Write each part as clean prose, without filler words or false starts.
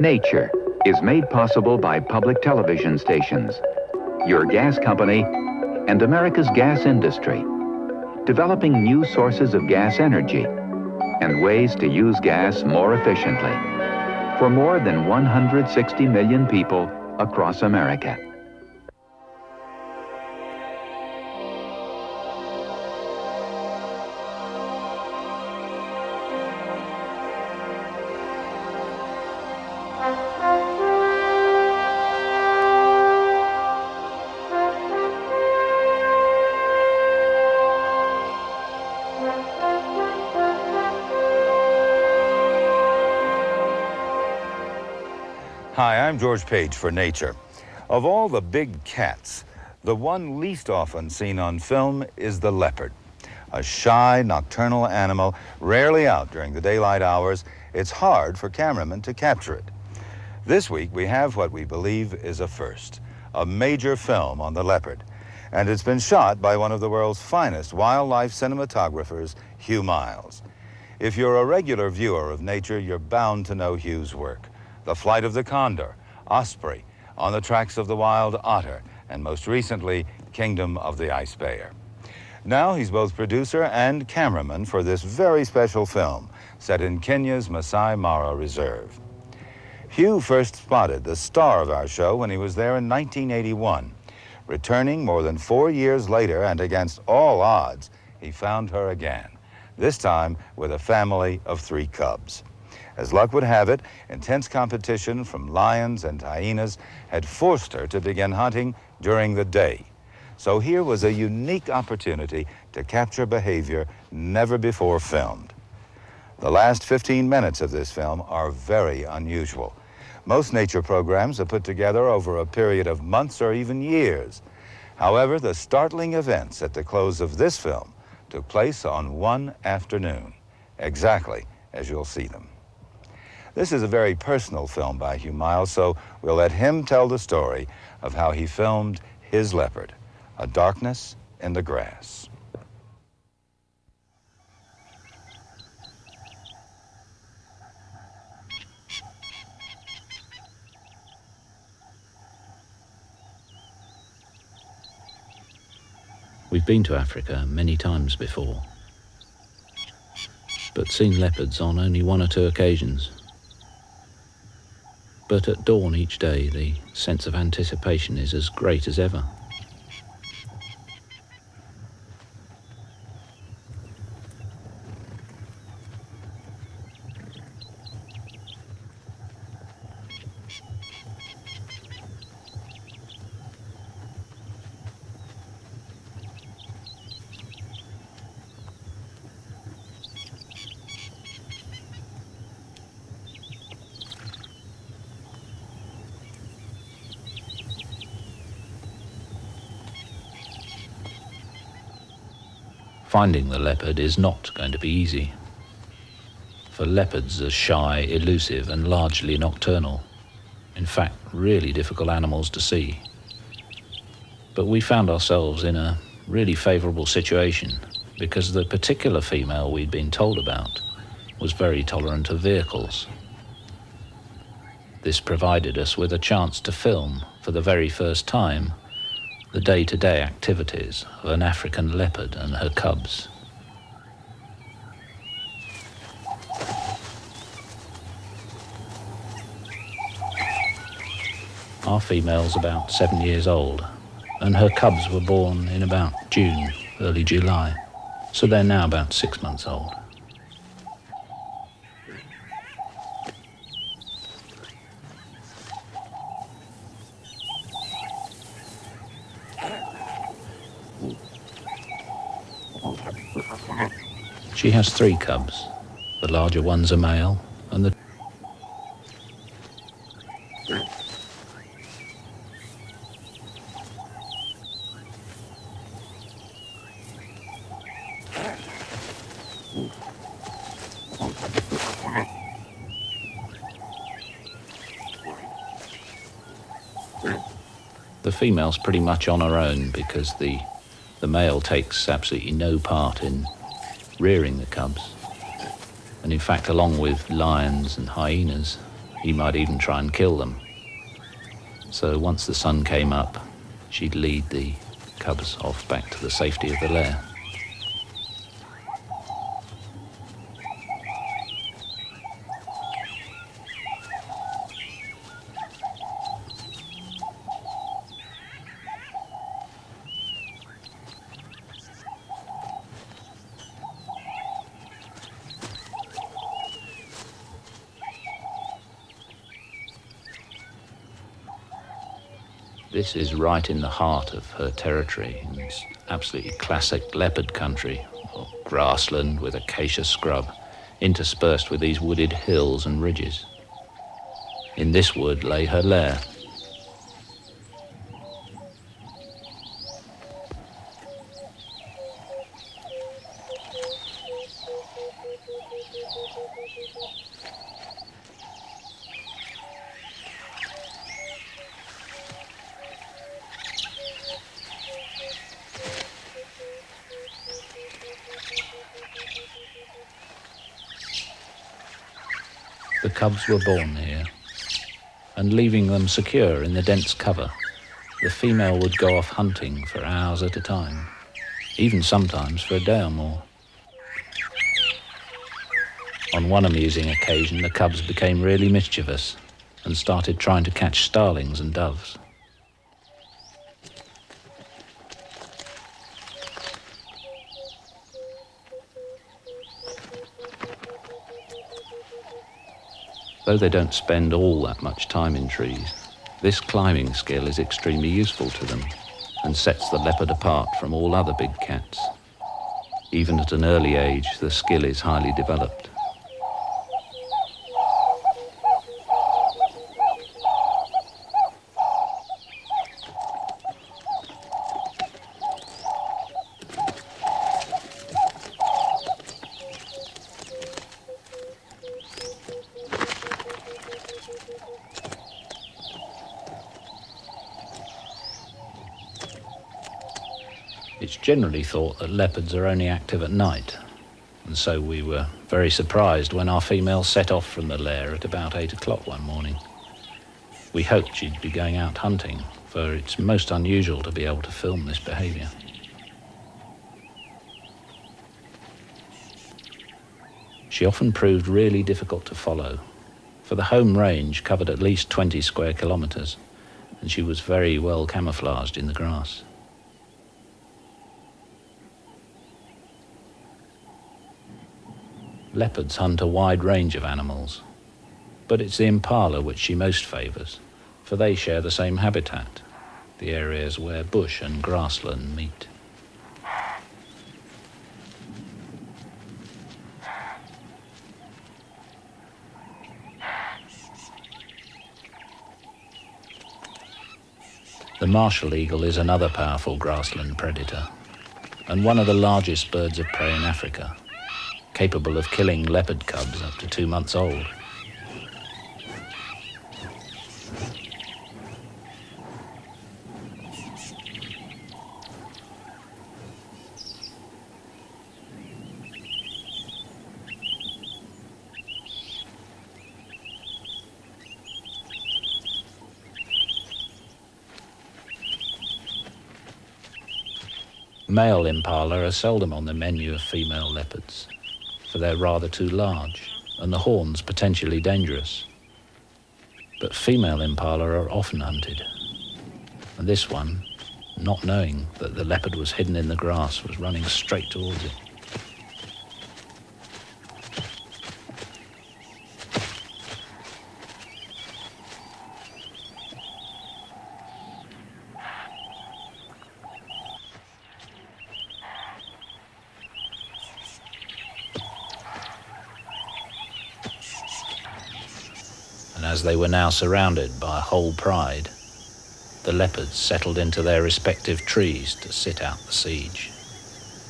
Nature is made possible by public television stations, your gas company, and America's gas industry, developing new sources of gas energy and ways to use gas more efficiently for more than 160 million people across America. Hi, I'm George Page for Nature. Of all the big cats, the one least often seen on film is the leopard. A shy, nocturnal animal, rarely out during the daylight hours, it's hard for cameramen to capture it. This week, we have what we believe is a first, a major film on the leopard. And it's been shot by one of the world's finest wildlife cinematographers, Hugh Miles. If you're a regular viewer of nature, you're bound to know Hugh's work. The Flight of the Condor, Osprey, On the Tracks of the Wild Otter, and most recently, Kingdom of the Ice Bear. Now he's both producer and cameraman for this very special film, set in Kenya's Masai Mara Reserve. Hugh first spotted the star of our show when he was there in 1981. Returning more than 4 years later, and against all odds, he found her again, this time with a family of 3 cubs. As luck would have it, intense competition from lions and hyenas had forced her to begin hunting during the day. So here was a unique opportunity to capture behavior never before filmed. The last 15 minutes of this film are very unusual. Most nature programs are put together over a period of months or even years. However, the startling events at the close of this film took place on one afternoon, exactly as you'll see them. This is a very personal film by Hugh Miles, so we'll let him tell the story of how he filmed his leopard, A Darkness in the Grass. We've been to Africa many times before, but seen leopards on only 1 or 2 occasions. But at dawn each day, the sense of anticipation is as great as ever. Finding the leopard is not going to be easy, for leopards are shy, elusive, and largely nocturnal. In fact, really difficult animals to see. But we found ourselves in a really favourable situation because the particular female we'd been told about was very tolerant of vehicles. This provided us with a chance to film, for the very first time, the day-to-day activities of an African leopard and her cubs. Our female's about 7 years old, and her cubs were born in about June, early July, so they're now about 6 months old. She has 3 cubs. The larger one's a male, and the female's pretty much on her own because the male takes absolutely no part in rearing the cubs. And in fact, along with lions and hyenas, He might even try and kill them. So once the sun came up, she'd lead the cubs off back to the safety of the lair. This is right in the heart of her territory. It's absolutely classic leopard country, or grassland with acacia scrub, interspersed with these wooded hills and ridges. In this wood lay her lair. The cubs were born here, and leaving them secure in the dense cover, the female would go off hunting for hours at a time, even sometimes for a day or more. On one amusing occasion, the cubs became really mischievous and started trying to catch starlings and doves. Though they don't spend all that much time in trees, this climbing skill is extremely useful to them and sets the leopard apart from all other big cats. Even at an early age, the skill is highly developed. It's generally thought that leopards are only active at night, and so we were very surprised when our female set off from the lair at about 8 o'clock one morning. We hoped she'd be going out hunting, for it's most unusual to be able to film this behaviour. She often proved really difficult to follow, for the home range covered at least 20 square kilometres, and she was very well camouflaged in the grass. Leopards hunt a wide range of animals, but it's the impala which she most favours, for they share the same habitat, the areas where bush and grassland meet. The martial eagle is another powerful grassland predator, and one of the largest birds of prey in Africa, capable of killing leopard cubs up to 2 months old. Male impala are seldom on the menu of female leopards, for they're rather too large and the horns potentially dangerous. But female impala are often hunted, and this one, not knowing that the leopard was hidden in the grass, was running straight towards it. And as they were now surrounded by a whole pride, the leopards settled into their respective trees to sit out the siege.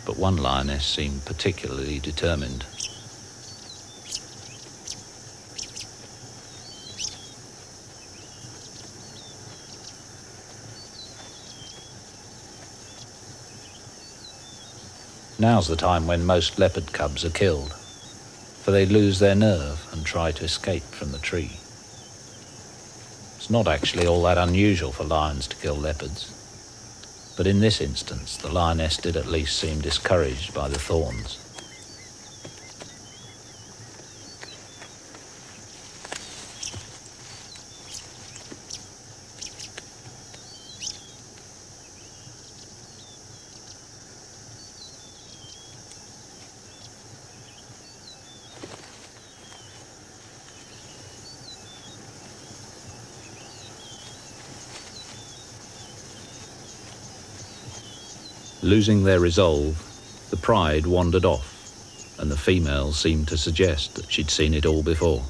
But one lioness seemed particularly determined. Now's the time when most leopard cubs are killed, for they lose their nerve and try to escape from the tree. It's not actually all that unusual for lions to kill leopards. But in this instance, the lioness did at least seem discouraged by the thorns. Losing their resolve, the pride wandered off, and the female seemed to suggest that she'd seen it all before.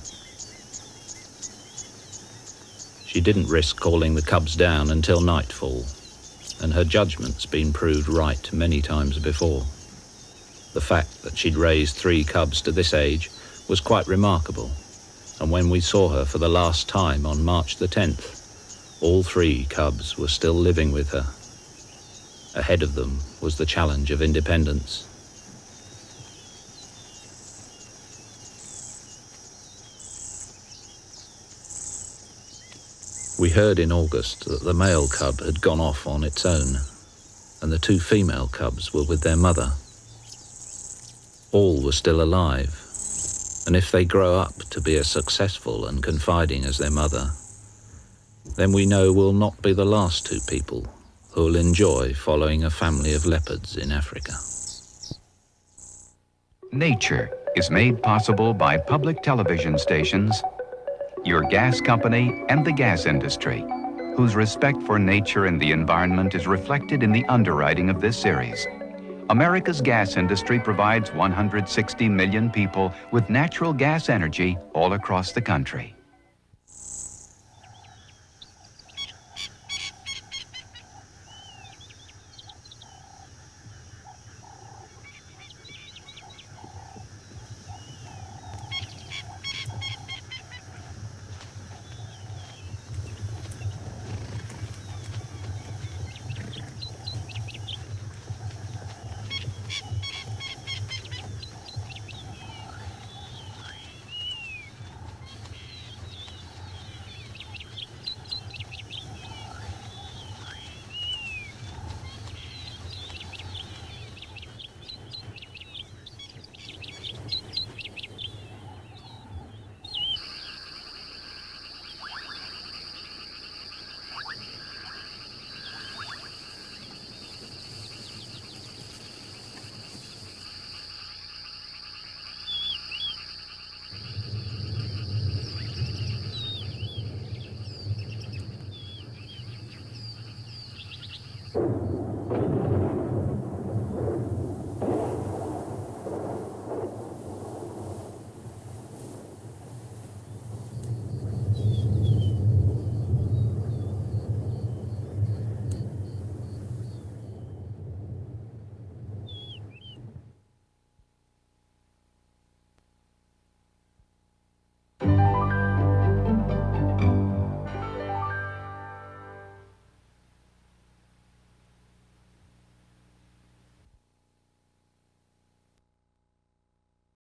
She didn't risk calling the cubs down until nightfall, and her judgment's been proved right many times before. The fact that she'd raised 3 cubs to this age was quite remarkable, and when we saw her for the last time on March the 10th, all 3 cubs were still living with her. Ahead of them was the challenge of independence. We heard in August that the male cub had gone off on its own, and the 2 female cubs were with their mother. All were still alive, and if they grow up to be as successful and confiding as their mother, then we know we'll not be the last 2 people who will enjoy following a family of leopards in Africa. Nature is made possible by public television stations, your gas company, and the gas industry, whose respect for nature and the environment is reflected in the underwriting of this series. America's gas industry provides 160 million people with natural gas energy all across the country.